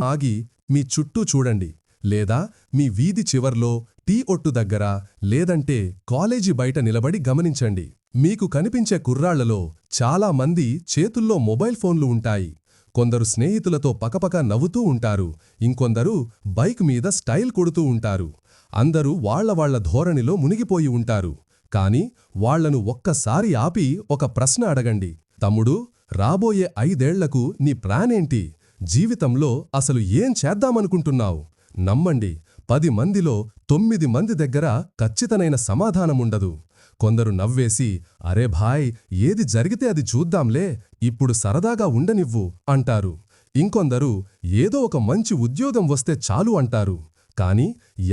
ఆగి మీ చుట్టూ చూడండి, లేదా మీ వీధి చివర్లో టీ ఒట్టు దగ్గర, లేదంటే కాలేజీ బయట నిలబడి గమనించండి. మీకు కనిపించే కుర్రాళ్లలో చాలా మంది చేతుల్లో మొబైల్ ఫోన్లు ఉంటాయి. కొందరు స్నేహితులతో పకపక నవ్వుతూ ఉంటారు, ఇంకొందరు బైక్ మీద స్టైల్ కొడుతూ ఉంటారు. అందరూ వాళ్ల ధోరణిలో మునిగిపోయి ఉంటారు. కాని వాళ్లను ఒక్కసారి ఆపి ఒక ప్రశ్న అడగండి. తమ్ముడూ, రాబోయే 5 ఏళ్లకు నీ ప్లానేంటి? జీవితంలో అసలు ఏం చేద్దామనుకుంటున్నావు? నమ్మండి, 10 మందిలో 9 మంది దగ్గర ఖచ్చితమైన సమాధానముండదు. కొందరు నవ్వేసి, అరే భాయ్, ఏది జరిగితే అది చూద్దాంలే, ఇప్పుడు సరదాగా ఉండనివ్వు అంటారు. ఇంకొందరు ఏదో ఒక మంచి ఉద్యోగం వస్తే చాలు అంటారు. కాని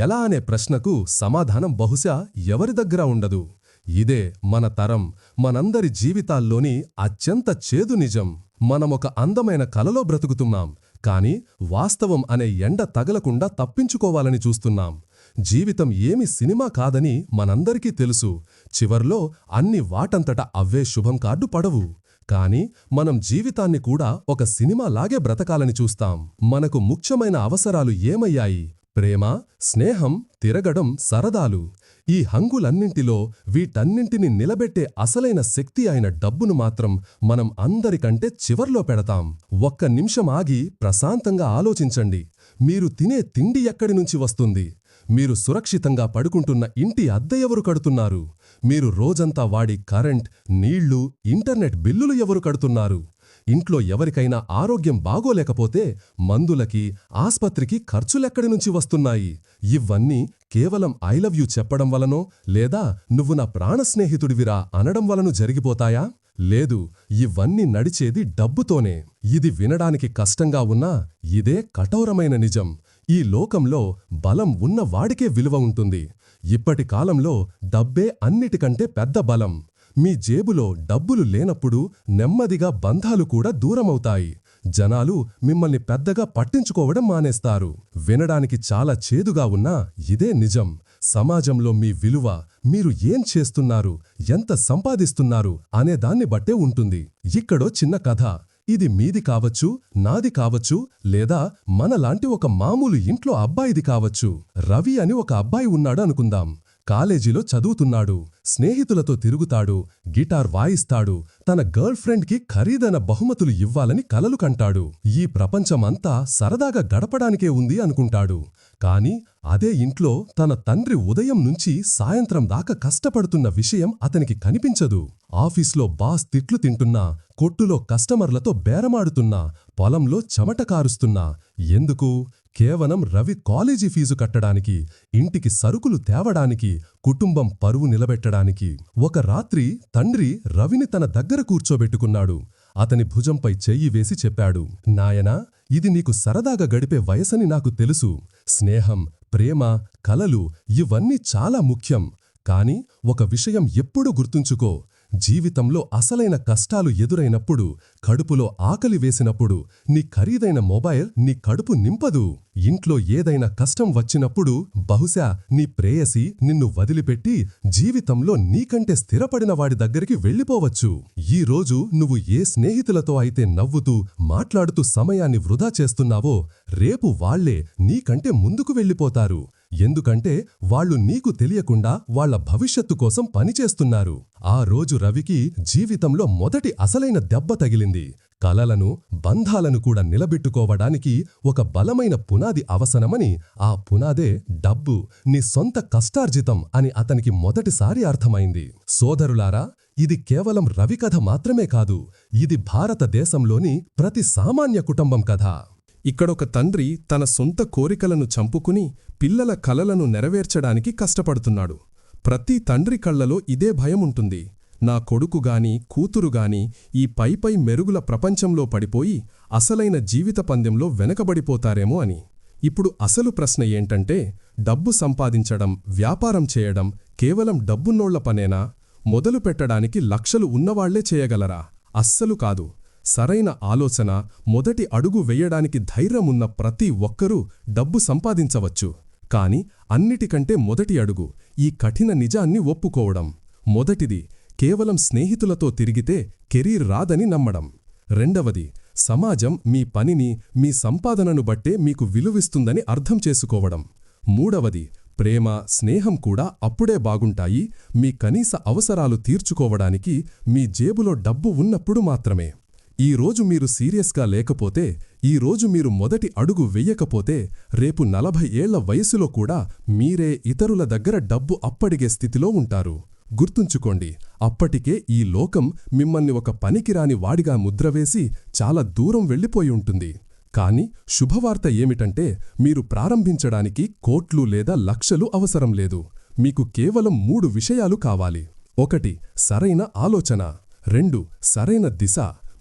ఎలా అనే ప్రశ్నకు సమాధానం బహుశా ఎవరి దగ్గర ఉండదు. ఇదే మన తరం, మనందరి జీవితాల్లోని అత్యంత చేదు నిజం. మనమొక అందమైన కలలో బ్రతుకుతున్నాం, కాని వాస్తవం అనే ఎండ తగలకుండా తప్పించుకోవాలని చూస్తున్నాం. జీవితం ఏమి సినిమా కాదని మనందరికీ తెలుసు. చివర్లో అన్ని వాటంతట అవే శుభం కార్డు పడవు. కాని మనం జీవితాన్ని కూడా ఒక సినిమాలాగే బ్రతకాలని చూస్తాం. మనకు ముఖ్యమైన అవసరాలు ఏమయ్యాయి? ప్రేమ, స్నేహం, తిరగడం, సరదాలు. ఈ హంగులన్నింటిలో వీటన్నింటిని నిలబెట్టే అసలైన శక్తి అయిన డబ్బును మాత్రం మనం అందరికంటే చివర్లో పెడతాం. ఒక్క నిమిషం ఆగి ప్రశాంతంగా ఆలోచించండి. మీరు తినే తిండి ఎక్కడి నుంచి వస్తుంది? మీరు సురక్షితంగా పడుకుంటున్న ఇంటి అద్దె ఎవరు కడుతున్నారు? మీరు రోజంతా వాడి కరెంట్, నీళ్లు, ఇంటర్నెట్ బిల్లులు ఎవరు కడుతున్నారు? ఇంట్లో ఎవరికైనా ఆరోగ్యం బాగోలేకపోతే మందులకి, ఆస్పత్రికి ఖర్చులెక్కడి నుంచి వస్తున్నాయి? ఇవన్నీ కేవలం ఐ లవ్ యూ చెప్పడం వలనో, లేదా నువ్వు నా ప్రాణస్నేహితుడివిరా అనడం వలన జరిగిపోతాయా? లేదు, ఇవన్నీ నడిచేది డబ్బుతోనే. ఇది వినడానికి కష్టంగా ఉన్నా ఇదే కఠోరమైన నిజం. ఈ లోకంలో బలం ఉన్నవాడికే విలువ ఉంటుంది. ఇప్పటి కాలంలో డబ్బే అన్నిటికంటే పెద్ద బలం. మీ జేబులో డబ్బులు లేనప్పుడు నెమ్మదిగా బంధాలు కూడా దూరమవుతాయి. జనాలు మిమ్మల్ని పెద్దగా పట్టించుకోవడం మానేస్తారు. వినడానికి చాలా చేదుగా ఉన్నా ఇదే నిజం. సమాజంలో మీ విలువ, మీరు ఏం చేస్తున్నారు, ఎంత సంపాదిస్తున్నారు అనే దాన్ని బట్టే ఉంటుంది. ఇక్కడో చిన్న కథ. ఇది మీది కావచ్చు, నాది కావచ్చు, లేదా మనలాంటి ఒక మామూలు ఇంట్లో అబ్బాయిది కావచ్చు. రవి అని ఒక అబ్బాయి ఉన్నాడు అనుకుందాం. కాలేజీలో చదువుతున్నాడు, స్నేహితులతో తిరుగుతాడు, గిటార్ వాయిస్తాడు, తన గర్ల్ ఫ్రెండ్కి ఖరీదైన బహుమతులు ఇవ్వాలని కలలు కంటాడు. ఈ ప్రపంచమంతా సరదాగా గడపడానికే ఉంది అనుకుంటాడు. కాని అదే ఇంట్లో తన తండ్రి ఉదయం నుంచి సాయంత్రం దాకా కష్టపడుతున్న విషయం అతనికి కనిపించదు. ఆఫీస్లో బాస్ తిట్లు తింటున్నా, కొట్టులో కస్టమర్లతో బేరమాడుతున్నా, పొలంలో చెమట కారుస్తున్నా. ఎందుకు? కేవలం రవి కాలేజీ ఫీజు కట్టడానికి, ఇంటికి సరుకులు తేవడానికి, కుటుంబం పరువు నిలబెట్టడానికి. ఒక రాత్రి తండ్రి రవిని తన దగ్గర కూర్చోబెట్టుకున్నాడు. అతని భుజంపై చెయ్యి వేసి చెప్పాడు, నాయనా, ఇది నీకు సరదాగా గడిపే వయసని నాకు తెలుసు. స్నేహం, ప్రేమ, కలలు ఇవన్నీ చాలా ముఖ్యం. కాని ఒక విషయం ఎప్పుడూ గుర్తుంచుకో. జీవితంలో అసలైన కష్టాలు ఎదురైనప్పుడు, కడుపులో ఆకలి వేసినప్పుడు నీ ఖరీదైన మొబైల్ నీ కడుపు నింపదు. ఇంట్లో ఏదైనా కష్టం వచ్చినప్పుడు బహుశా నీ ప్రేయసి నిన్ను వదిలిపెట్టి జీవితంలో నీకంటే స్థిరపడిన వాడి దగ్గరికి వెళ్ళిపోవచ్చు. ఈ రోజు నువ్వు ఏ స్నేహితులతో అయితే నవ్వుతూ, మాట్లాడుతూ సమయాన్ని వృధా చేస్తున్నావో, రేపు వాళ్లే నీకంటే ముందుకు వెళ్ళిపోతారు. ఎందుకంటే వాళ్లు నీకు తెలియకుండా వాళ్ల భవిష్యత్తు కోసం పనిచేస్తున్నారు. ఆ రోజు రవికి జీవితంలో మొదటి అసలైన దెబ్బ తగిలింది. కలలను, బంధాలను కూడా నిలబెట్టుకోవడానికి ఒక బలమైన పునాది అవసరమని, ఆ పునాదే డబ్బు, నీ సొంత కష్టార్జితం అని అతనికి మొదటిసారి అర్థమైంది. సోదరులారా, ఇది కేవలం రవి కథ మాత్రమే కాదు, ఇది భారతదేశంలోని ప్రతి సామాన్య కుటుంబం కథ. ఇక్కడొక తండ్రి తన సొంత కోరికలను చంపుకుని పిల్లల కలలను నెరవేర్చడానికి కష్టపడుతున్నాడు. ప్రతి తండ్రి కళ్లలో ఇదే భయముంటుంది. నా కొడుకుగాని, కూతురుగాని ఈ పైపై మెరుగుల ప్రపంచంలో పడిపోయి అసలైన జీవిత పందెంలో వెనకబడిపోతారేమో అని. ఇప్పుడు అసలు ప్రశ్న ఏంటంటే, డబ్బు సంపాదించడం, వ్యాపారం చేయడం కేవలం డబ్బున్నోళ్ల పనేనా? మొదలు పెట్టడానికి లక్షలు ఉన్నవాళ్లే చేయగలరా? అస్సలు కాదు. సరైన ఆలోచన, మొదటి అడుగు వెయ్యడానికి ధైర్యమున్న ప్రతి ఒక్కరూ డబ్బు సంపాదించవచ్చు. కాని అన్నిటికంటే మొదటి అడుగు ఈ కఠిన నిజాన్ని ఒప్పుకోవడం. మొదటిది, కేవలం స్నేహితులతో తిరిగితే కెరీర్ రాదని నమ్మడం. రెండవది, సమాజం మీ పనిని, మీ సంపాదనను బట్టే మీకు విలువిస్తుందని అర్థం చేసుకోవడం. మూడవది, ప్రేమ, స్నేహం కూడా అప్పుడే బాగుంటాయి మీ కనీస అవసరాలు తీర్చుకోవడానికి మీ జేబులో డబ్బు ఉన్నప్పుడు మాత్రమే. ఈరోజు మీరు సీరియస్గా లేకపోతే, ఈరోజు మీరు మొదటి అడుగు వెయ్యకపోతే, రేపు 40 ఏళ్ల వయసులో కూడా మీరే ఇతరుల దగ్గర డబ్బు అప్పడిగే స్థితిలో ఉంటారు. గుర్తుంచుకోండి, అప్పటికే ఈ లోకం మిమ్మల్ని ఒక పనికిరాని వాడిగా ముద్రవేసి చాలా దూరం వెళ్ళిపోయి ఉంటుంది. కాని శుభవార్త ఏమిటంటే, మీరు ప్రారంభించడానికి కోట్లు లేదా లక్షలు అవసరం లేదు. మీకు కేవలం 3 విషయాలు కావాలి. 1 సరైన ఆలోచన, 2 సరైన దిశ,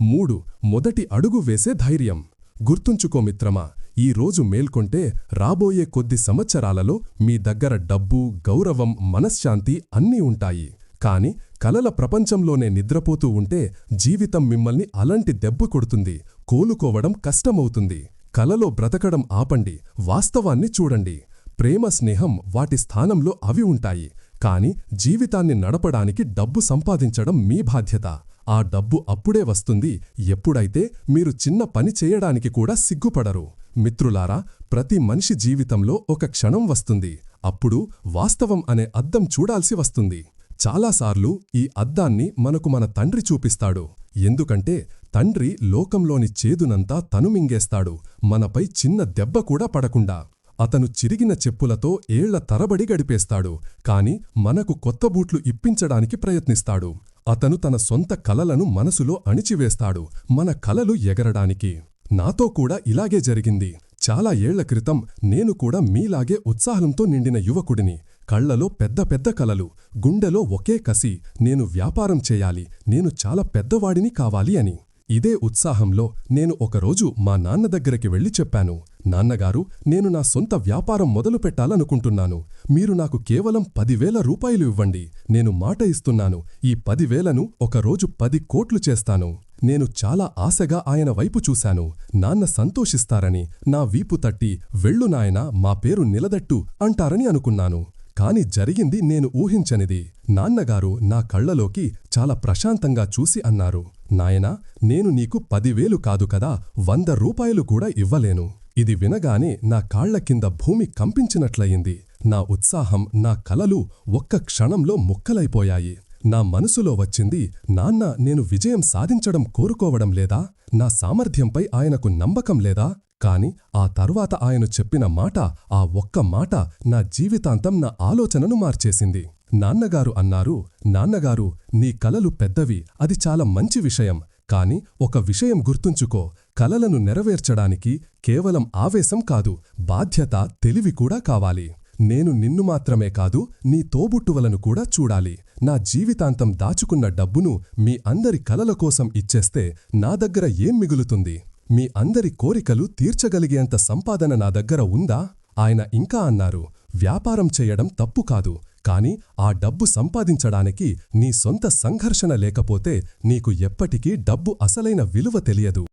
3 మొదటి అడుగు వేసే ధైర్యం. గుర్తుంచుకో మిత్రమా, ఈ రోజు మేల్కొంటే రాబోయే కొద్ది సంవత్సరాలలో మీ దగ్గర డబ్బు, గౌరవం, మనశ్శాంతి అన్నీ ఉంటాయి. కాని కలల ప్రపంచంలోనే నిద్రపోతూ ఉంటే జీవితం మిమ్మల్ని అలాంటి దెబ్బ కొడుతుంది. కోలుకోవడం కష్టమవుతుంది. కలలో బ్రతకడం ఆపండి, వాస్తవాన్ని చూడండి. ప్రేమ, స్నేహం వాటి స్థానంలో అవి ఉంటాయి. కాని జీవితాన్ని నడపడానికి డబ్బు సంపాదించడం మీ బాధ్యత. ఆ డబ్బు అప్పుడే వస్తుంది ఎప్పుడైతే మీరు చిన్న పని చేయడానికి కూడా సిగ్గుపడరు. మిత్రులారా, ప్రతి మనిషి జీవితంలో ఒక క్షణం వస్తుంది. అప్పుడు వాస్తవం అనే అద్దం చూడాల్సి వస్తుంది. చాలాసార్లు ఈ అద్దాన్ని మనకు మన తండ్రి చూపిస్తాడు. ఎందుకంటే తండ్రి లోకంలోని చేదునంతా తను మింగేస్తాడు, మనపై చిన్న దెబ్బ కూడా పడకుండా. అతను చిరిగిన చెప్పులతో ఏళ్ల తరబడి గడిపేస్తాడు, కాని మనకు కొత్త బూట్లు ఇప్పించడానికి ప్రయత్నిస్తాడు. అతను తన సొంత కలలను మనసులో అణిచివేస్తాడు, మన కలలు ఎగరడానికి. నాతో కూడా ఇలాగే జరిగింది. చాలా ఏళ్ల క్రితం నేను కూడా మీలాగే ఉత్సాహంతో నిండిన యువకుడిని. కళ్లలో పెద్ద పెద్ద కలలు, గుండెలో ఒకే కసి, నేను వ్యాపారం చేయాలి, నేను చాలా పెద్దవాడిని కావాలి అని. ఇదే ఉత్సాహంలో నేను ఒకరోజు మా నాన్న దగ్గరికి వెళ్లి చెప్పాను, నాన్నగారు, నేను నా సొంత వ్యాపారం మొదలుపెట్టాలనుకుంటున్నాను. మీరు నాకు కేవలం 10,000 రూపాయలు ఇవ్వండి. నేను మాట ఇస్తున్నాను, ఈ 10,000ను ఒకరోజు 10 కోట్లు చేస్తాను. నేను చాలా ఆశగా ఆయన వైపు చూశాను. నాన్న సంతోషిస్తారని, నా వీపు తట్టి, వెళ్ళు నాయనా, మా పేరు నిలదట్టు అంటారని అనుకున్నాను. కాని జరిగింది నేను ఊహించనిది. నాన్నగారు నా కళ్లలోకి చాలా ప్రశాంతంగా చూసి అన్నారు, నాయనా, నేను నీకు 10,000 కాదు కదా, 100 రూపాయలు కూడా ఇవ్వలేను. ఇది వినగానే నా కాళ్ల కింద భూమి కంపించినట్లయింది. నా ఉత్సాహం, నా కలలు ఒక్క క్షణంలో ముక్కలైపోయాయి. నా మనసులో వచ్చింది, నాన్న, నేను విజయం సాధించడం కోరుకోవడం లేదా? నా సామర్థ్యంపై ఆయనకు నమ్మకం లేదా? కాని ఆ తర్వాత ఆయన చెప్పిన మాట, ఆ ఒక్క మాట నా జీవితాంతం నా ఆలోచనను మార్చేసింది. నాన్నగారు అన్నారు, నాన్నగారు, నీ కలలు పెద్దవి, అది చాలా మంచి విషయం. కాని ఒక విషయం గుర్తుంచుకో, కలలను నెరవేర్చడానికి కేవలం ఆవేశం కాదు, బాధ్యత, తెలివి కూడా కావాలి. నేను నిన్ను మాత్రమే కాదు, నీ తోబుట్టువలను కూడా చూడాలి. నా జీవితాంతం దాచుకున్న డబ్బును మీ అందరి కలల కోసం ఇచ్చేస్తే నా దగ్గర ఏం మిగులుతుంది? మీ అందరి కోరికలు తీర్చగలిగేంత సంపాదన నా దగ్గర ఉందా? ఆయన ఇంకా అన్నారు, వ్యాపారం చేయడం తప్పు కాదు, కాని ఆ డబ్బు సంపాదించడానికి నీ సొంత సంఘర్షణ లేకపోతే నీకు ఎప్పటికీ డబ్బు అసలైన విలువ తెలియదు.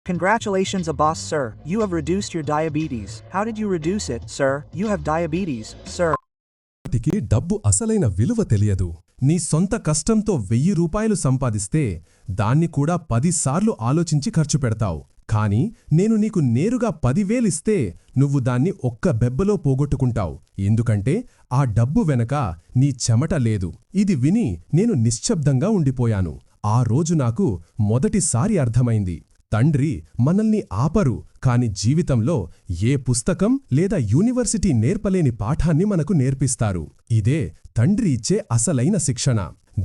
Congratulations, boss, sir. You have reduced your diabetes. How did you reduce it, sir? You have diabetes, sir. ఎప్పటికీ డబ్బు అసలైన విలువ తెలియదు. నీ సొంత కష్టంతో 1000 రూపాయలు సంపాదిస్తే దాన్ని కూడా 10 సార్లు ఆలోచించి ఖర్చు పెడతావు. కాని నేను నీకు నేరుగా 10,000 ఇస్తే నువ్వు దాన్ని ఒక్క బెబ్బలో పోగొట్టుకుంటావు. ఎందుకంటే ఆ డబ్బు వెనక నీ చెమట లేదు. ఇది విని నేను నిశ్శబ్దంగా ఉండిపోయాను. ఆ రోజు నాకు మొదటిసారి అర్థమైంది, తండ్రి మనల్ని ఆపరు, కాని జీవితంలో ఏ పుస్తకం లేదా యూనివర్సిటీ నేర్పలేని పాఠాన్ని మనకు నేర్పిస్తారు. ఇదే తండ్రి ఇచ్చే అసలైన శిక్షణ.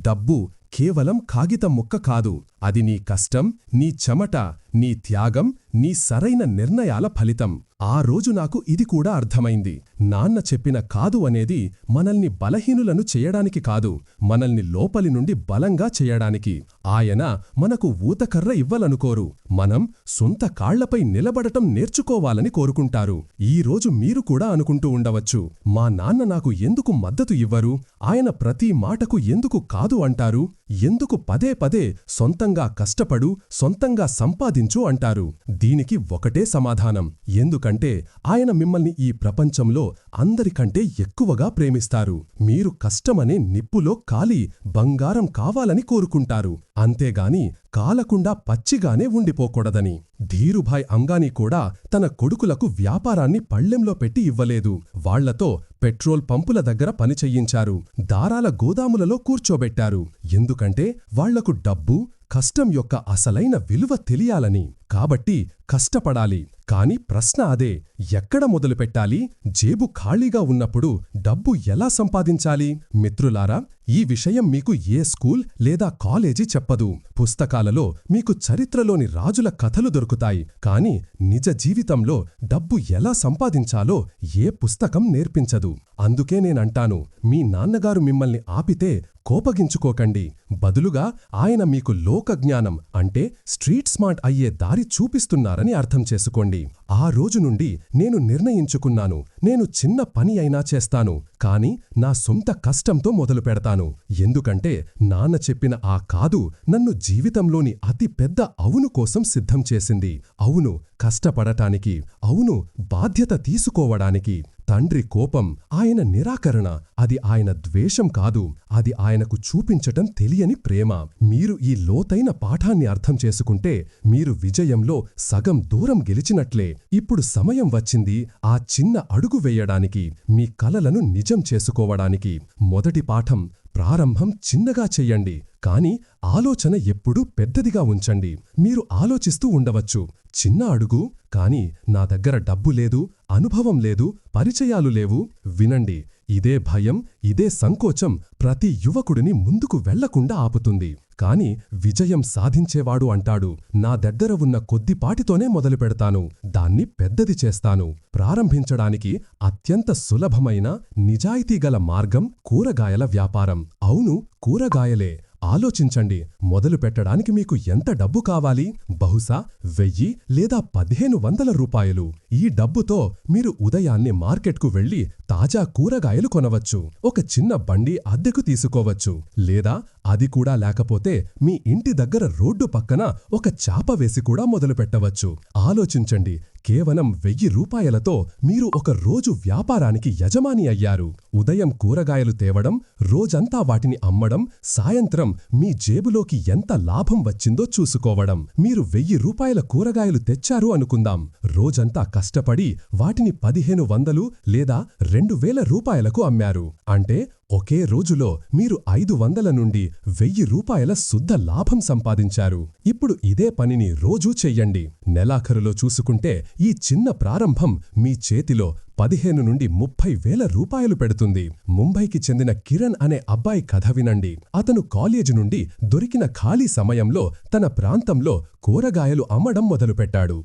డబ్బు కేవలం కాగితం ముక్క కాదు, అది నీ కష్టం, నీ చెమట, నీ త్యాగం, నీ సరైన నిర్ణయాల ఫలితం. ఆ రోజు నాకు ఇది కూడా అర్థమైంది. నాన్న చెప్పిన కాదు అనేది మనల్ని బలహీనులను చేయడానికి కాదు, మనల్ని లోపలి నుండి బలంగా చేయడానికి. ఆయన మనకు ఊతకర్ర ఇవ్వాలనుకోరు, మనం సొంత కాళ్లపై నిలబడటం నేర్చుకోవాలని కోరుకుంటారు. ఈ రోజు మీరు కూడా అనుకుంటూ ఉండవచ్చు, మా నాన్న నాకు ఎందుకు మద్దతు ఇవ్వరు? ఆయన ప్రతి మాటకు ఎందుకు కాదు అంటారు? ఎందుకు పదే పదే సొంతంగా కష్టపడు, సొంతంగా సంపాదించు సంపాదించు అంటారు. దీనికి ఒకటే సమాధానం. ఎందుకంటే ఆయన మిమ్మల్ని ఈ ప్రపంచంలో అందరికంటే ఎక్కువగా ప్రేమిస్తారు. మీరు కష్టమనే నిప్పులో కాలి బంగారం కావాలని కోరుకుంటారు. అంతేగాని కాలకుండా పచ్చిగానే ఉండిపోకూడదని. ధీరుభాయ్ అంబానీ కూడా తన కొడుకులకు వ్యాపారాన్ని పళ్ళెంలో పెట్టి ఇవ్వలేదు. వాళ్లతో పెట్రోల్ పంపుల దగ్గర పనిచెయ్యించారు. దారాల గోదాములలో కూర్చోబెట్టారు. ఎందుకంటే వాళ్లకు డబ్బు, కష్టం యొక్క అసలైన విలువ తెలియాలని. కాబట్టి కష్టపడాలి. కాని ప్రశ్న అదే, ఎక్కడ మొదలుపెట్టాలి? జేబు ఖాళీగా ఉన్నప్పుడు డబ్బు ఎలా సంపాదించాలి? మిత్రులారా, ఈ విషయం మీకు ఏ స్కూల్ లేదా కాలేజీ చెప్పదు. పుస్తకాలలో మీకు చరిత్రలోని రాజుల కథలు దొరుకుతాయి. కాని నిజ జీవితంలో డబ్బు ఎలా సంపాదించాలో ఏ పుస్తకం నేర్పించదు. అందుకే నేనంటాను, మీ నాన్నగారు మిమ్మల్ని ఆపితే కోపగించుకోకండి. బదులుగా ఆయన మీకు లోకజ్ఞానం అంటే స్ట్రీట్ స్మార్ట్ అయ్యే దారి చూపిస్తున్నారని అర్థం చేసుకోండి. ఆ రోజు నుండి నేను నిర్ణయించుకున్నాను, నేను చిన్న పని అయినా చేస్తాను, కాని నా సొంత కష్టంతో మొదలు పెడతాను. ఎందుకంటే నాన్న చెప్పిన ఆ కాదు నన్ను జీవితంలోని అతి పెద్ద అవును కోసం సిద్ధం చేసింది. అవును కష్టపడటానికి, అవును బాధ్యత తీసుకోవడానికి. తండ్రి కోపం, ఆయన నిరాకరణ, అది ఆయన ద్వేషం కాదు, అది ఆయనకు చూపించటం తెలియని ప్రేమ. మీరు ఈ లోతైన పాఠాన్ని అర్థం చేసుకుంటే మీరు విజయంలో సగం దూరం గెలిచినట్లే. ఇప్పుడు సమయం వచ్చింది ఆ చిన్న అడుగు వేయడానికి, మీ కలలను నిజం చేసుకోవడానికి. మొదటి పాఠం, ప్రారంభం చిన్నగా చెయ్యండి, కాని ఆలోచన ఎప్పుడూ పెద్దదిగా ఉంచండి. మీరు ఆలోచిస్తూ ఉండవచ్చు, చిన్న అడుగు, కాని నా దగ్గర డబ్బు లేదు, అనుభవం లేదు, పరిచయాలు లేవు. వినండి, ఇదే భయం, ఇదే సంకోచం ప్రతి యువకుడిని ముందుకు వెళ్లకుండా ఆపుతుంది. కాని విజయం సాధించేవాడు అంటాడు, నా దగ్గర ఉన్న కొద్దిపాటితోనే మొదలుపెడతాను, దాన్ని పెద్దది చేస్తాను. ప్రారంభించడానికి అత్యంత సులభమైన, నిజాయితీగల మార్గం కూరగాయల వ్యాపారం. అవును, కూరగాయలే. ఆలోచించండి, మొదలు పెట్టడానికి మీకు ఎంత డబ్బు కావాలి? బహుశా 1000 లేదా 1500 రూపాయలు. ఈ డబ్బుతో మీరు ఉదయాన్నే మార్కెట్కు వెళ్లి తాజా కూరగాయలు కొనవచ్చు. ఒక చిన్న బండి అద్దెకు తీసుకోవచ్చు. లేదా అది కూడా లేకపోతే మీ ఇంటి దగ్గర రోడ్డు పక్కన ఒక చాప వేసి కూడా మొదలుపెట్టవచ్చు. ఆలోచించండి, కేవలం 1000 రూపాయలతో మీరు ఒక రోజు వ్యాపారానికి యజమాని అయ్యారు. ఉదయం కూరగాయలు తేవడం, రోజంతా వాటిని అమ్మడం, సాయంత్రం మీ జేబులోకి ఎంత లాభం వచ్చిందో చూసుకోవడం. మీరు 1000 రూపాయల కూరగాయలు తెచ్చారు అనుకుందాం. రోజంతా కష్టపడి వాటిని 1500 లేదా 2000 రూపాయలకు అమ్మారు. అంటే ఒకే రోజులో మీరు 500 నుండి 1000 రూపాయల శుద్ధ లాభం సంపాదించారు. ఇప్పుడు ఇదే పనిని రోజూ చెయ్యండి. నెలాఖరులో చూసుకుంటే ఈ చిన్న ప్రారంభం మీ చేతిలో 15 నుండి 30,000 రూపాయలు పెడుతుంది. ముంబైకి చెందిన కిరణ్ అనే అబ్బాయి కథ వినండి. అతను కాలేజీ నుండి దొరికిన ఖాళీ సమయంలో తన ప్రాంతంలో కూరగాయలు అమ్మడం మొదలుపెట్టాడు.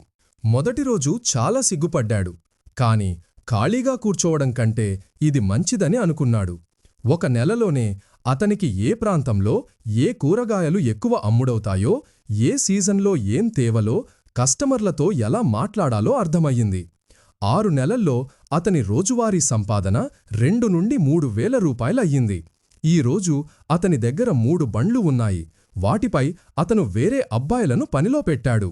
మొదటి రోజు చాలా సిగ్గుపడ్డాడు. కాని ఖాళీగా కూర్చోవడం కంటే ఇది మంచిదని అనుకున్నాడు. ఒక నెలలోనే అతనికి ఏ ప్రాంతంలో ఏ కూరగాయలు ఎక్కువ అమ్ముడవుతాయో, ఏ సీజన్లో ఏం తేవలో, కస్టమర్లతో ఎలా మాట్లాడాలో అర్థమయ్యింది. 6 నెలల్లో అతని రోజువారీ సంపాదన 2 నుండి 3,000 రూపాయలయ్యింది. ఈరోజు అతని దగ్గర 3 బండ్లు ఉన్నాయి. వాటిపై అతను వేరే అబ్బాయిలను పనిలో పెట్టాడు.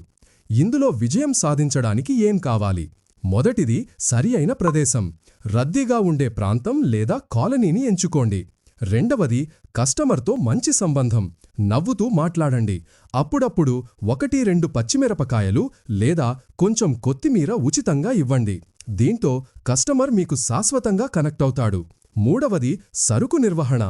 ఇందులో విజయం సాధించడానికి ఏం కావాలి? మొదటిది సరి అయిన ప్రదేశం. రద్దీగా ఉండే ప్రాంతం లేదా కాలనీని ఎంచుకోండి. రెండవది కస్టమర్తో మంచి సంబంధం. నవ్వుతూ మాట్లాడండి. అప్పుడప్పుడు 1-2 పచ్చిమిరపకాయలు లేదా కొంచెం కొత్తిమీర ఉచితంగా ఇవ్వండి. దీంతో కస్టమర్ మీకు శాశ్వతంగా కనెక్ట్ అవుతాడు. మూడవది సరుకు నిర్వహణ.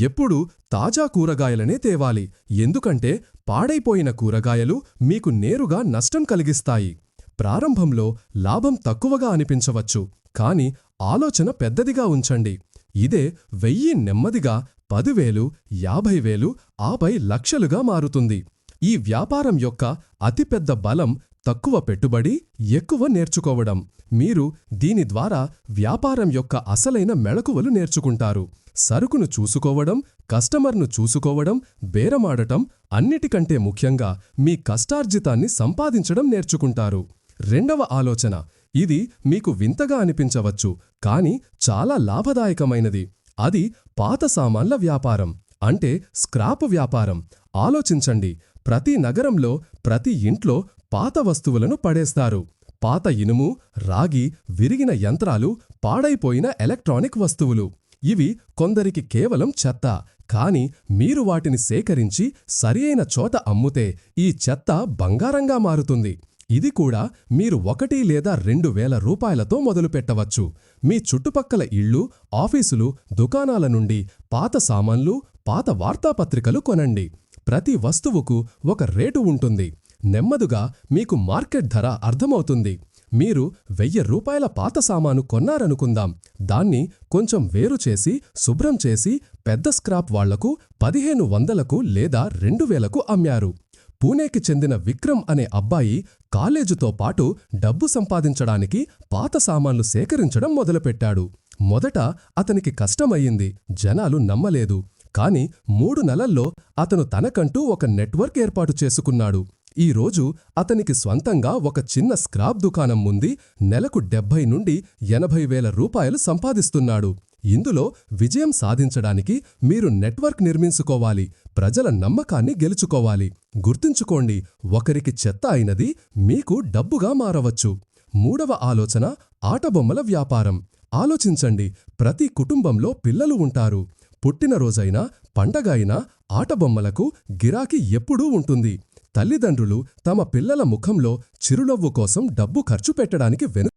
ఎప్పుడూ తాజా కూరగాయలనే తేవాలి. ఎందుకంటే పాడైపోయిన కూరగాయలు మీకు నేరుగా నష్టం కలిగిస్తాయి. ప్రారంభంలో లాభం తక్కువగా అనిపించవచ్చు, కాని ఆలోచన పెద్దదిగా ఉంచండి. ఇదే 1000 నెమ్మదిగా 10,000, 50,000, ఆపై లక్షలుగా మారుతుంది. ఈ వ్యాపారం యొక్క అతిపెద్ద బలం తక్కువ పెట్టుబడి, ఎక్కువ నేర్చుకోవడం. మీరు దీని ద్వారా వ్యాపారం యొక్క అసలైన మెళకువలు నేర్చుకుంటారు. సరుకును చూసుకోవడం, కస్టమర్ను చూసుకోవడం, బేరమాడటం, అన్నిటికంటే ముఖ్యంగా మీ కష్టార్జితాన్ని సంపాదించడం నేర్చుకుంటారు. రెండవ ఆలోచన, ఇది మీకు వింతగా అనిపించవచ్చు, కాని చాలా లాభదాయకమైనది. అది పాత సామాన్ల వ్యాపారం, అంటే స్క్రాప్ వ్యాపారం. ఆలోచించండి, ప్రతి నగరంలో, ప్రతి ఇంట్లో పాత వస్తువులను పడేస్తారు. పాత ఇనుము, రాగి, విరిగిన యంత్రాలు, పాడైపోయిన ఎలక్ట్రానిక్ వస్తువులు. ఇవి కొందరికి కేవలం చెత్త. కాని మీరు వాటిని సేకరించి సరియైన చోట అమ్ముతే ఈ చెత్త బంగారంగా మారుతుంది. ఇది కూడా మీరు 1 లేదా 2,000 రూపాయలతో మొదలుపెట్టవచ్చు. మీ చుట్టుపక్కల ఇళ్ళు, ఆఫీసులు, దుకాణాల నుండి పాత సామాన్లు, పాత వార్తాపత్రికలు కొనండి. ప్రతి వస్తువుకు ఒక రేటు ఉంటుంది. నెమ్మదుగా మీకు మార్కెట్ ధర అర్థమవుతుంది. మీరు 1000 రూపాయల పాత సామాను కొన్నారనుకుందాం. దాన్ని కొంచెం వేరు చేసి, శుభ్రం చేసి, పెద్ద స్క్రాప్ వాళ్లకు 1500కు లేదా 2000కు అమ్మారు. పూణేకి చెందిన విక్రమ్ అనే అబ్బాయి కాలేజుతో పాటు డబ్బు సంపాదించడానికి పాత సామాన్లు సేకరించడం మొదలుపెట్టాడు. మొదట అతనికి కష్టమయ్యింది. జనాలు నమ్మలేదు. కాని 3 నెలల్లో అతను తనకంటూ ఒక నెట్వర్క్ ఏర్పాటు చేసుకున్నాడు. ఈ రోజు అతనికి స్వంతంగా ఒక చిన్న స్క్రాప్ దుకాణం ఉంది. నెలకు 70 నుండి 80,000 రూపాయలు సంపాదిస్తున్నాడు. ఇందులో విజయం సాధించడానికి మీరు నెట్వర్క్ నిర్మించుకోవాలి. ప్రజల నమ్మకాన్ని గెలుచుకోవాలి. గుర్తుంచుకోండి, ఒకరికి చెత్త అయినది మీకు డబ్బుగా మారవచ్చు. 3వ ఆలోచన, ఆటబొమ్మల వ్యాపారం. ఆలోచించండి, ప్రతి కుటుంబంలో పిల్లలు ఉంటారు. పుట్టినరోజైనా, పండగ అయినా ఆటబొమ్మలకు గిరాకీ ఎప్పుడూ ఉంటుంది. తల్లిదండ్రులు తమ పిల్లల ముఖంలో చిరునవ్వు కోసం డబ్బు ఖర్చు పెట్టడానికి